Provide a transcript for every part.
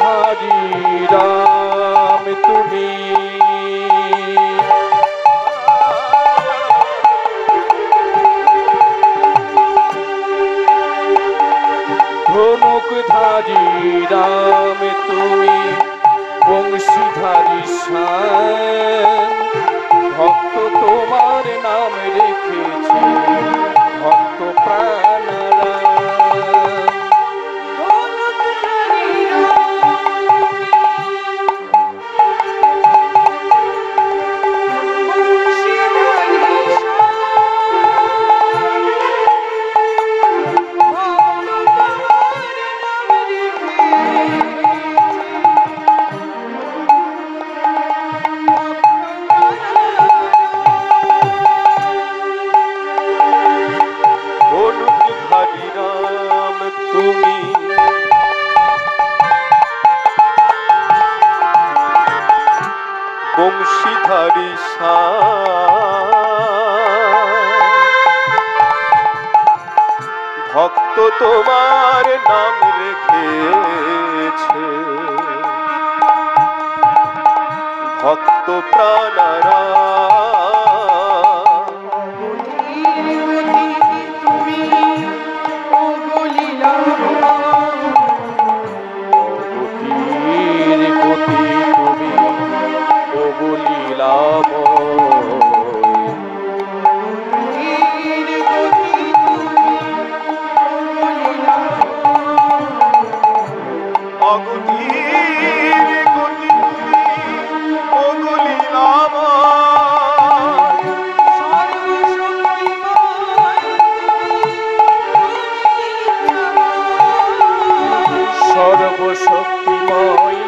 ধারি রাম তুমি, ধনুকধারী রাম তুমি, বংশীধারী শ্যাম, ভক্ত তোমার নাম রেখেছে ভক্ত প্রাণরাম। তুমি বংশীধারী ভক্ত তোমার নাম রেখেছে ভক্ত প্রাণরাম। সর্বশক্তিময়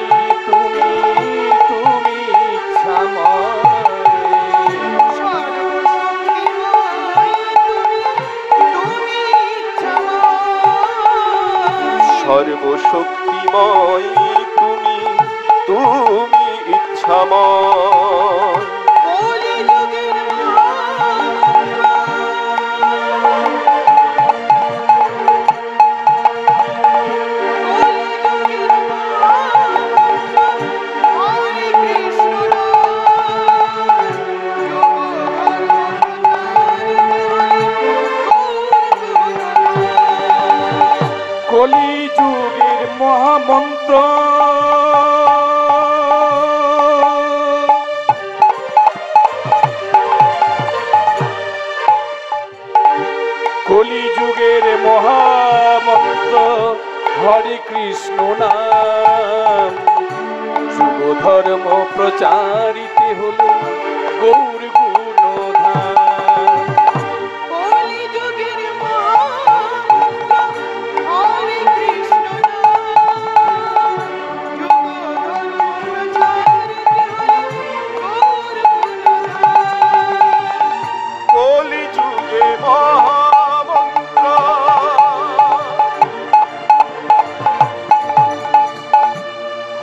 তুমি, তুমি সর্বশক্তিময় তুমি, তুমি ইচ্ছাময়। কলিযুগের মহামন্ত্র কলিযুগের মহামন্ত্র হরে কৃষ্ণ নাম, যুগ ধর্ম প্রচারিতে হলো গৌর গুণধাম।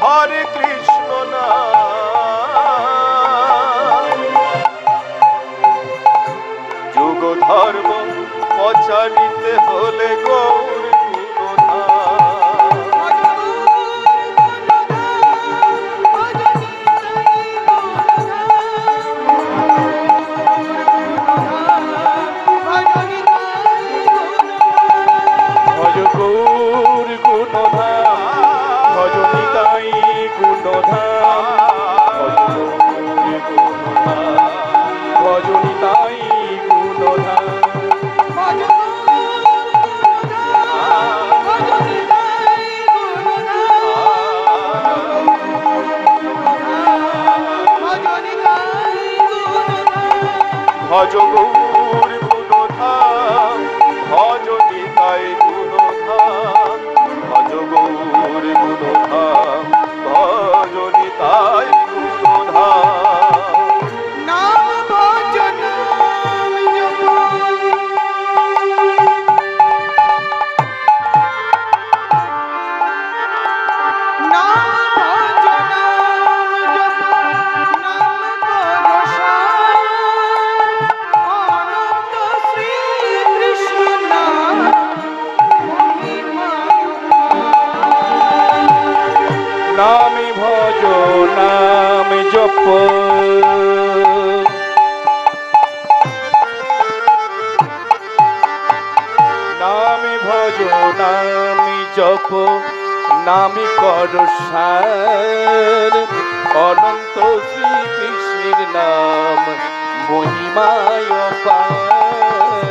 হরে কৃষ্ণ নাম, যুগ ধর্ম প্রচারিতে হলে গৌর ভজনিতাই গুণধাম। জপ নামে ভজ নামে জপ নামে কর সার অনন্ত শ্রীকৃষ্ণের নাম মহিমায় অপার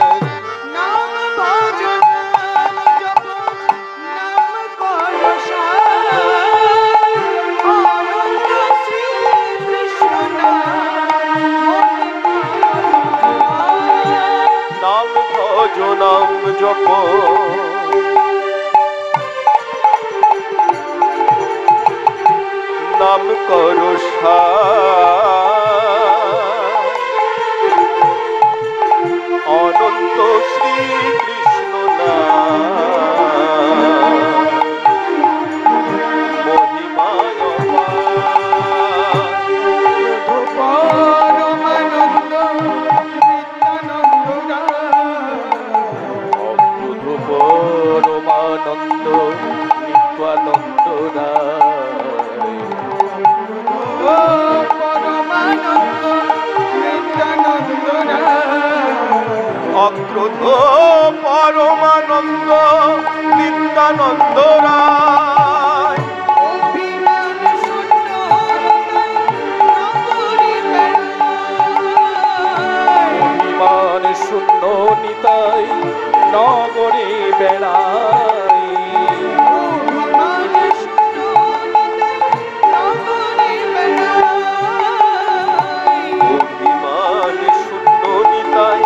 নাম ভজ নাম জপ নাম কর সার অনন্ত শ্রীকৃষ্ণ নাম ভজ নাম জপ নাম কর অনন্ত শ্রীকৃষ্ণ নাম মহিমায় পরমানন্দ নিত্যানন্দ অবধূত পরমানন্দ নিত্যানন্দ পরমানন্দ নিত্যানন্দ অক্রোধ পরমানন্দ নিত্যানন্দ রায় অভিমান শূন্য নগরী বেড়ায় অভিমান শূন্য নিতাই নগরে বেড়াই অভিমান শূন্য নগরী বেড়ায় অভিমান শূন্য নিতাই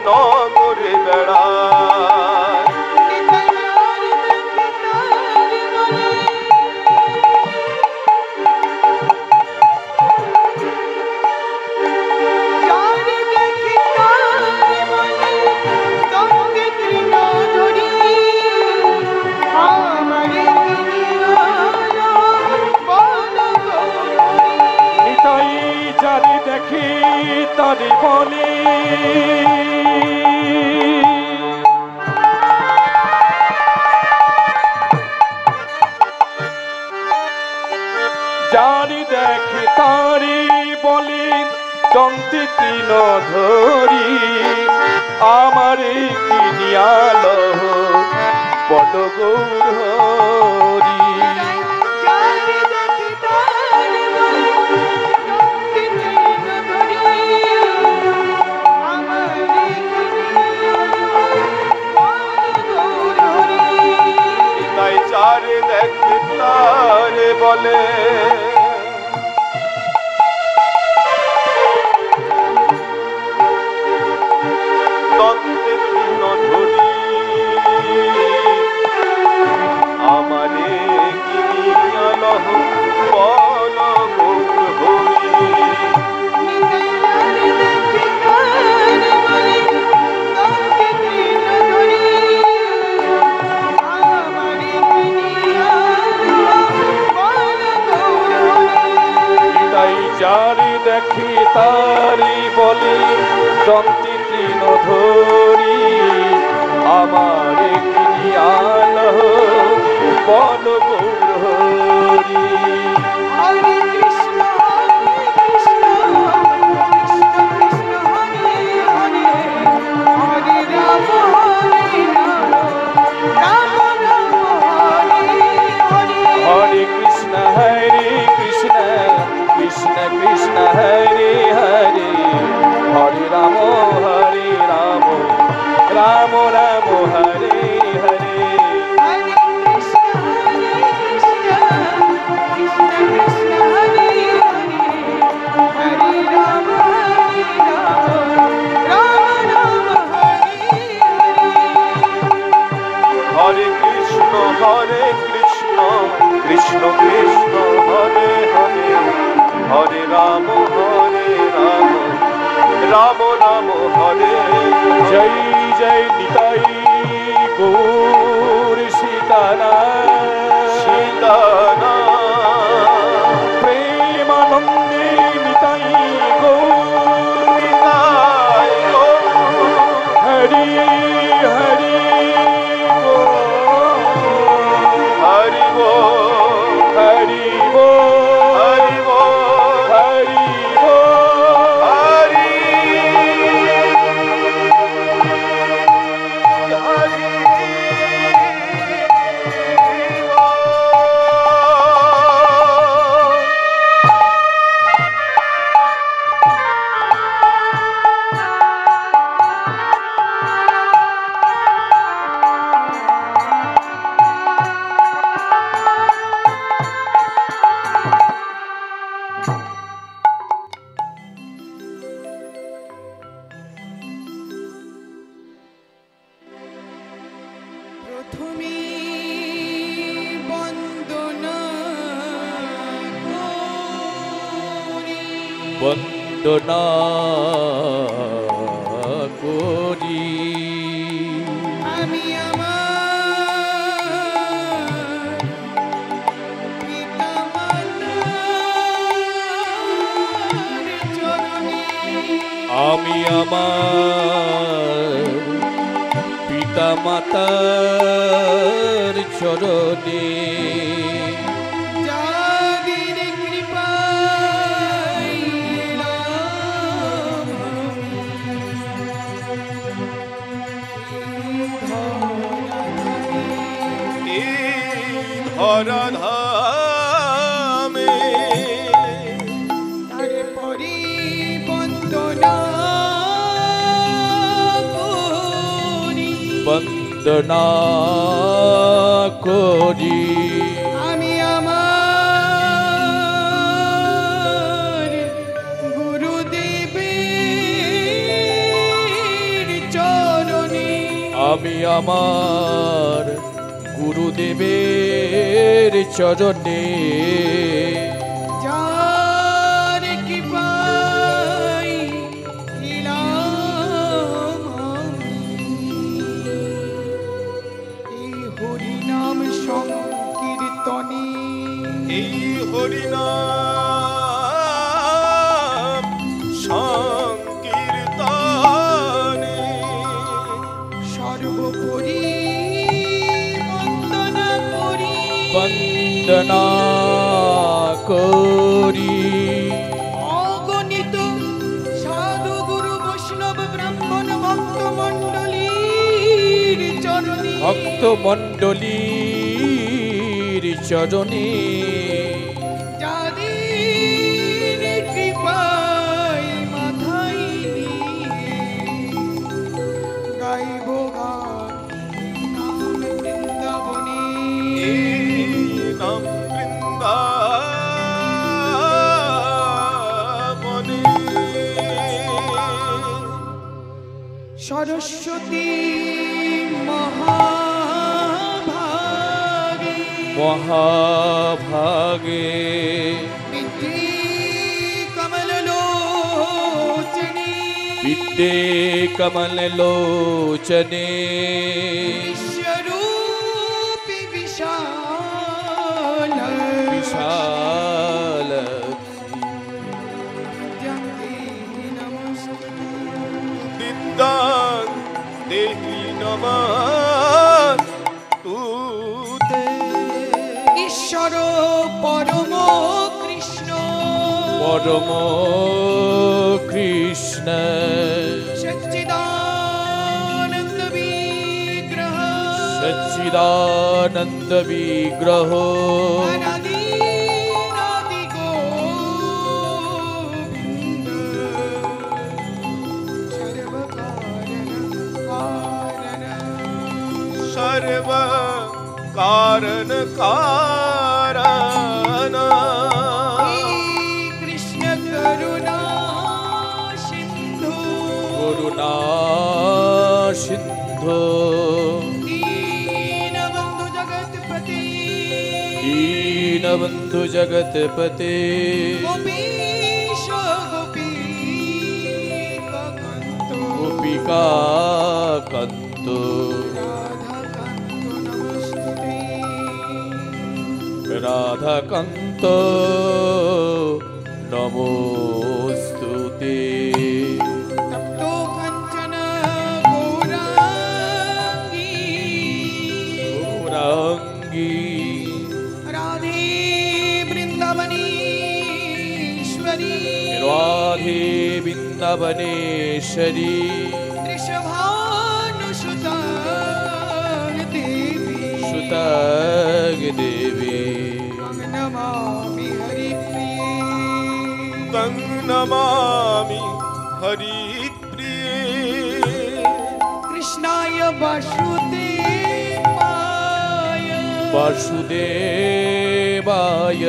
নগরে বেড়াই নিতাই যারে দেখি তারে বলে যারে দেখে তারে বলে দন্তে তৃণ ধরি আমারে কিনিয়াল বড় গৌরহরি তাই যারে দেখে তারে বলে দন্তে তৃণ ধরি আমারে কিনিয়াল বল গৌরহরি যারে দেখি তারি বলি দন্তে তৃণ ধরি আমারে কিনিয়াল বল গৌরহরি হরে কৃষ্ণ কৃষ্ণ কৃষ্ণ কৃষ্ণ হরে হরে হরে রাম রাম রাম হরে হরে হরে কৃষ্ণ কৃষ্ণ কৃষ্ণ হরে হরে হরে রাম রাম রাম হরে হরে হরে কৃষ্ণ কৃষ্ণ কৃষ্ণ কৃষ্ণ হরে হরে হরে রাম রাম রাম হরে হরে কৃষ্ণ কৃষ্ণ কৃষ্ণ হরে হরে হরে রাম রাম রাম হরে জয় জয় নিতাই গৌর সীতানা প্রেমানন্দে নিতাই গৌর হরি হরি হরি বো হরি বো হরি বো হরি প্রথমে বন্দনা করি বন্দনা করি আমি আমার পিতামাতার চরণে আমি আমার পিতা মাতার চরণে যাদের কৃপায় এলাম আমি ধরাধামে তারপরে বন্দনা করি বন্দনা করি আমি আমার গুরুদেবের চরণে আমি আমার গুরুদেবের চরণে যার কৃপায় এলাম আমি। এই হরিনাম সংকীর্তনে এই হরিনাম সংকীর্তনে সর্বোপরি বন্দনা করি বন্দনা করি অগণিত সাধু গুরু বৈষ্ণব ব্রাহ্মণ ভক্ত মণ্ডলীর চরণে ভক্ত মণ্ডলীর চরণে যাদের কৃপায় মাথায় নিয়ে গাইব গান নাম বৃন্দাবনে নাম বৃন্দাবনে সরস্বতী মহাভাগে মহাভাগে বিদ্যে কমললোচনে বিদ্যে কমললোচনে বিশ্বরূপী বিশাল বিশাল দেহি নমস্তুতে বিদ্যাং দেহি নমস্তুতে ঈশ্বর পরম কৃষ্ণ পরম কৃষ্ণ সচ্চিদানন্দ বিগ্রহ সচ্চিদানন্দ বিগ্রহ অনাদিরাদি গোবিন্দ সর্ব কারণ কারণ কৃষ্ণ করুণা সিন্ধু করুণা সিন্ধু দীনবন্ধু জগৎপতি দীনবন্ধু জগৎপতে গোপীশ গোপীকান্ত গোপিকা কান্ত রাধাকান্ত নমস্তুতে রাধাকান্ত নমস্তুতে তপ্তো কাঞ্চন গৌরাঙ্গী গৌরাঙ্গী রাধে বৃন্দাবনীশ্বরী রাধে বৃন্দাবনেশ্বরী ঋষভানুসুতা দেবী সুতগ দেবী নমামি হরিপ্রিয়ে তং নমামি হরিপ্রিয়ে কৃষ্ণায় বাসুদেবায় বাসুদেবায়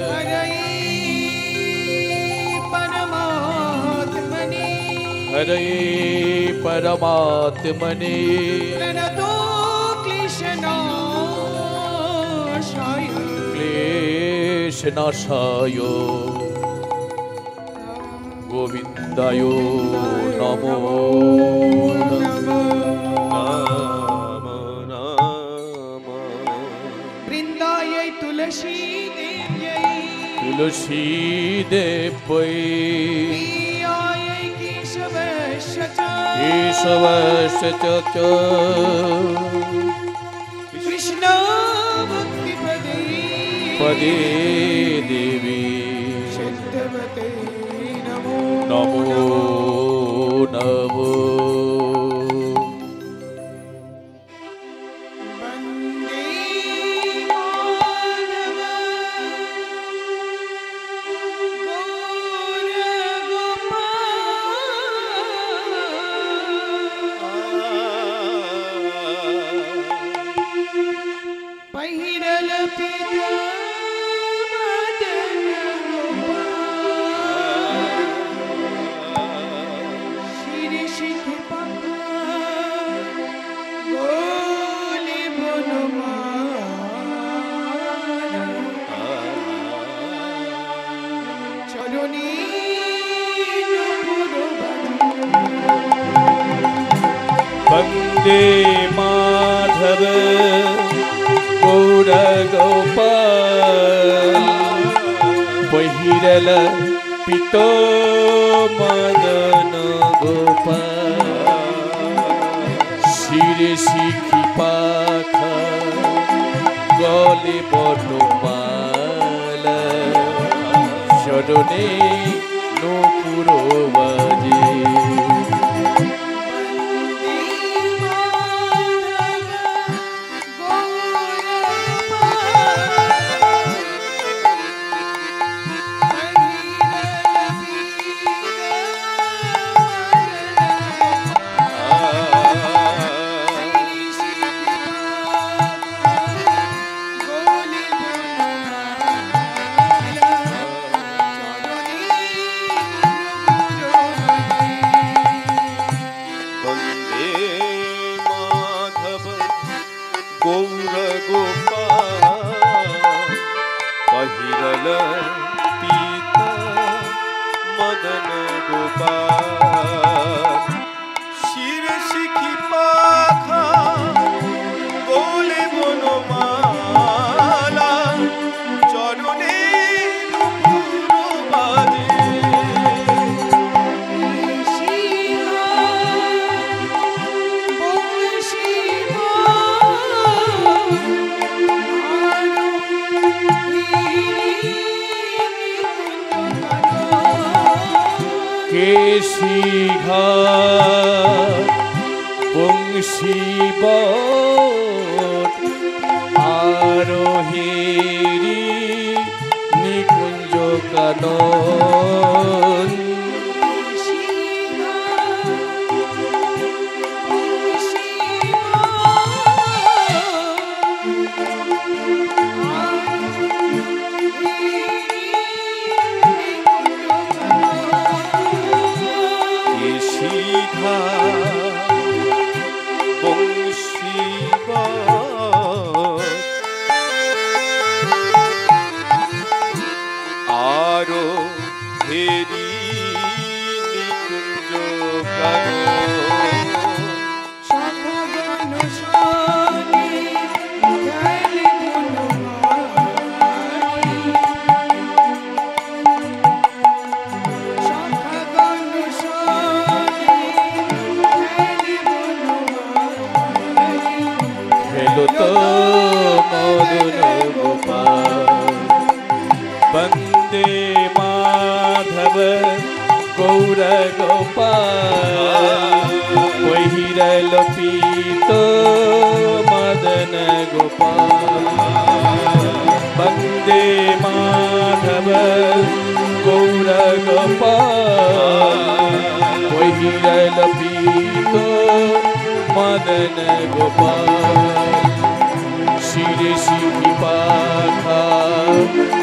হরয়ে পরমাত্মনে হরে পরমাত্মনে প্রণতোऽখিল क्लेशनाशाय क्लेशनाशाय गोविन्दाय नमो वृन्दायै तुलसी देव्यै तुलसी देवै प्रियायै केशवस्य च केशवस्य च कृष्ण भक्तिपदे पदे देवी सिद्धवते नमो नमो नमो वन्दे माधव गौरगोपाल पहिरल पीता मदन गोपाल शिरीषिख पखार गोले बनमाला चरणी वन्दे माधव गौर गोपाल पहिरल पीतो मदन गोपाल शिरे शिखी पाखा गले बटमाला चरणे नूपुर बाजे বংশীবট আরোহেরি নিকুঞ্জ কানন वन्दे माधव गौर गोपाल पहिरल पीतो मदन गोपाल वन्दे माधव गौर गोपाल पहिरल पीतो मदन गोपाल शिरे शिखी पाखा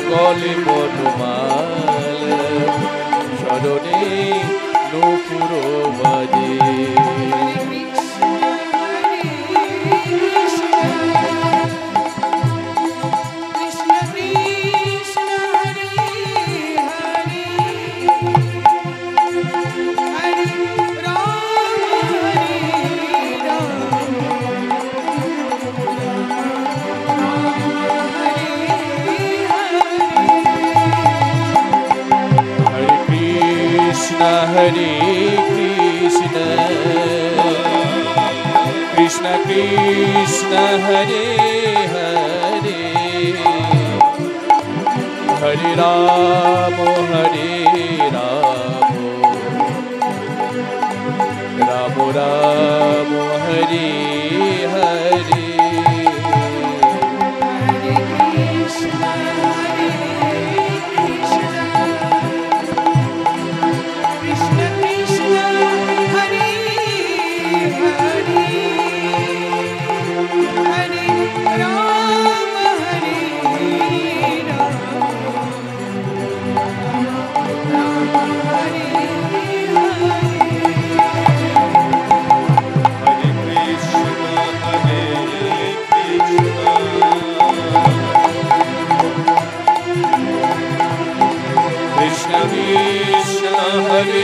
गले बटमाल चरणे नूपुर बाजे Hare Krishna Krishna Krishna Hare Hare Hare Rama Rama Rama Hare Hare Hare Hare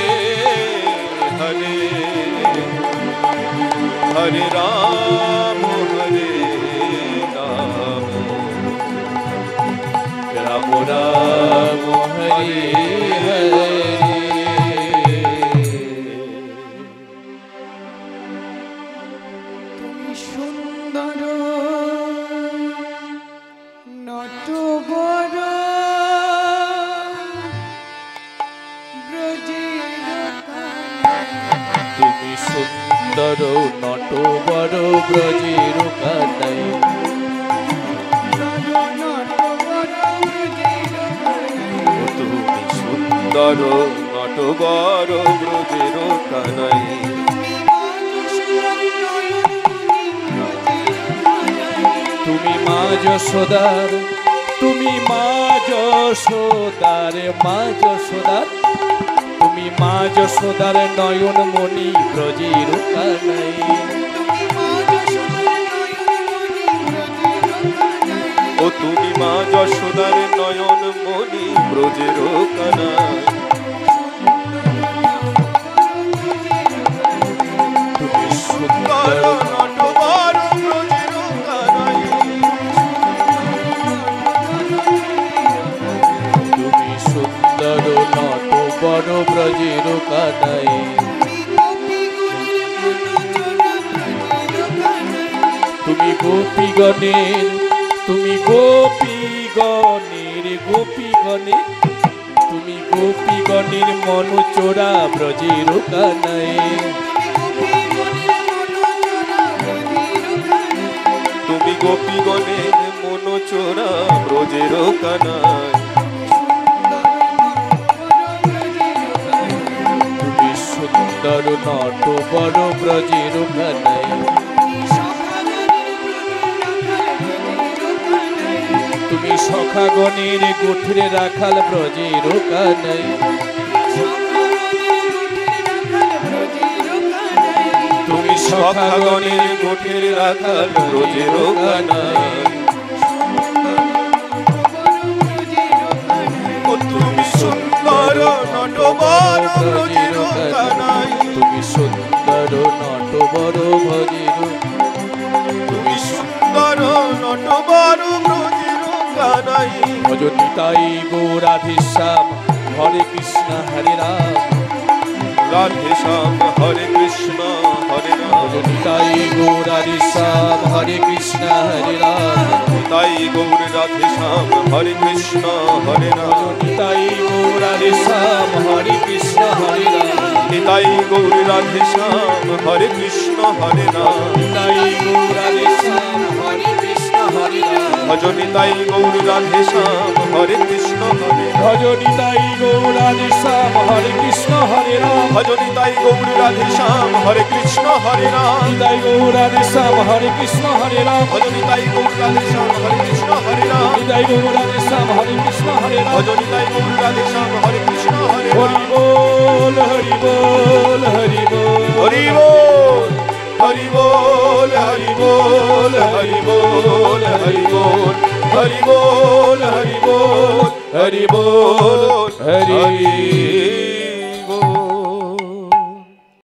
Hare Rama Rama Rama Hare Hare তুমি সুন্দর নটবর তুমি সুন্দর নটবর ব্রজের কানাই তুমি সুন্দর নটবর ব্রজের কানাই তুমি মা যশোদার তুমি মা যশোদার তুমি মা যশোদার নয়ন মণি ব্রজের কানাই ও তুমি মা যশোদার নয়ন মণি ব্রজের কানাই তুমি সুন্দর নটবর ব্রজের কানাই তুমি সুন্দর নটবর ব্রজের কানাই তুমি গোপীগণের তুমি গোপীগণের মন চোরা ব্রজের কানাই তুমি গোপীগণের মন চোরা ব্রজের কানাই তুমি সুন্দর নটবর ব্রজের কানাই তুমি সখাগণের গোঠরে রাখাল ব্রজের কানাই তুমি সখাগণের গোঠরে রাখাল ব্রজের কানাই তুমি সুন্দর নটবর ব্রজের কানাই তুমি সুন্দর নটবর ব্রজের তুমি সুন্দর নটবর ব্রজের কানাই ভজ নিতাই গৌরাধেশ্যাম হরে কৃষ্ণ হরে রাম রাধেশ্যাম হরে কৃষ্ণ হরে রাম ভজ নিতাই গৌরাধেশ্যাম হরে কৃষ্ণ হরে রাম নিতাই গৌর রাধেশ্যাম হরে কৃষ্ণ হরে রাম নিতাই গৌরাধেশ্যাম হরে কৃষ্ণ হরে রাম নিতাই গৌর রাধেশ্যাম হরে কৃষ্ণ হরে রাম নিতাই গৌরাধেশ্যাম হরে কৃষ্ণ হরে রাম ভজ নিতাই গৌর রাধেশ্যাম হরে কৃষ্ণ হরে ভজ নিতাই গৌর রাধেশ্যাম হরে কৃষ্ণ হরে রাম ভজ নিতাই গৌর রাধেশ্যাম হরে কৃষ্ণ হরে রাম নিতাই গৌর রাধেশ্যাম হরে কৃষ্ণ হরে রাম ভজ নিতাই গৌর রাধেশ্যাম হরে কৃষ্ণ হরে রাম নিতাই গৌর রাধেশ্যাম হরে কৃষ্ণ হরে রাম ভজ নিতাই গৌর রাধেশ্যাম হরে কৃষ্ণ হরে হরি বল হরি বল হরি বল হরি বল হরি বল হরি বল হরি বল হরি বল হরি বল হরি বল হরি বল হরি